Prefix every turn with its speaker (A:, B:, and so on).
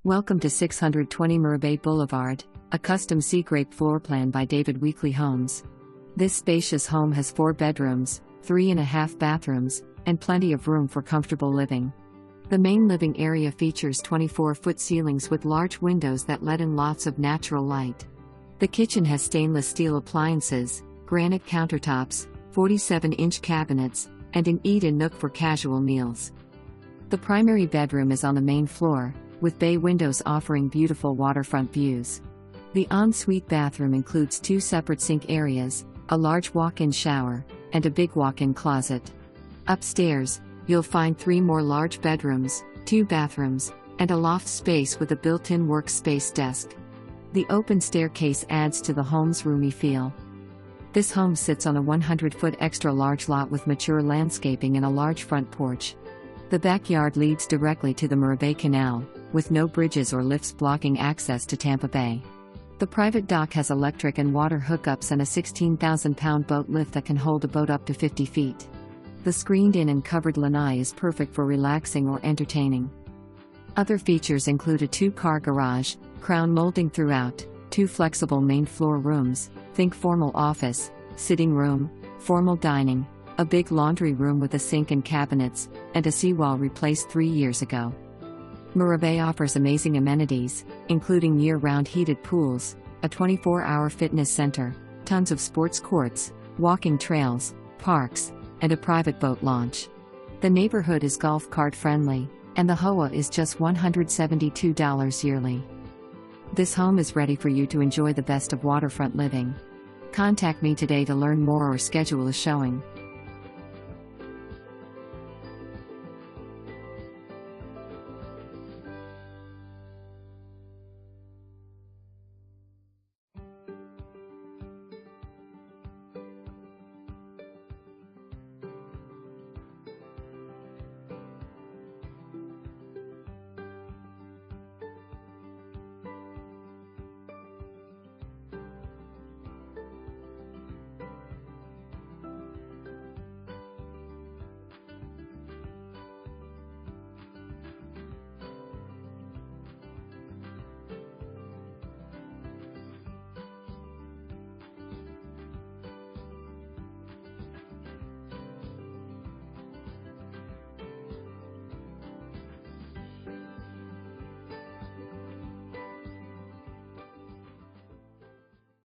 A: Welcome to 620 Mirabay Boulevard, a custom Seagrape floor plan by David Weekley Homes. This spacious home has 4 bedrooms, 3.5 bathrooms, and plenty of room for comfortable living. The main living area features 24-foot ceilings with large windows that let in lots of natural light. The kitchen has stainless steel appliances, granite countertops, 47-inch cabinets, and an eat-in nook for casual meals. The primary bedroom is on the main floor, with bay windows offering beautiful waterfront views. The ensuite bathroom includes 2 separate sink areas, a large walk-in shower, and a big walk-in closet. Upstairs, you'll find 3 more large bedrooms, 2 bathrooms, and a loft space with a built-in workspace desk. The open staircase adds to the home's roomy feel. This home sits on a 100-foot extra-large lot with mature landscaping and a large front porch. The backyard leads directly to the Mirabay Canal, with no bridges or lifts blocking access to Tampa Bay. The private dock has electric and water hookups and a 16,000-pound boat lift that can hold a boat up to 50 feet. The screened-in and covered lanai is perfect for relaxing or entertaining. Other features include a 2-car garage, crown molding throughout, 2 flexible main floor rooms, think formal office, sitting room, formal dining, a big laundry room with a sink and cabinets, and a seawall replaced 3 years ago. Mirabay offers amazing amenities, including year-round heated pools, a 24-hour fitness center, tons of sports courts, walking trails, parks, and a private boat launch. The neighborhood is golf cart friendly, and the HOA is just $172 yearly. This home is ready for you to enjoy the best of waterfront living. Contact me today to learn more or schedule a showing.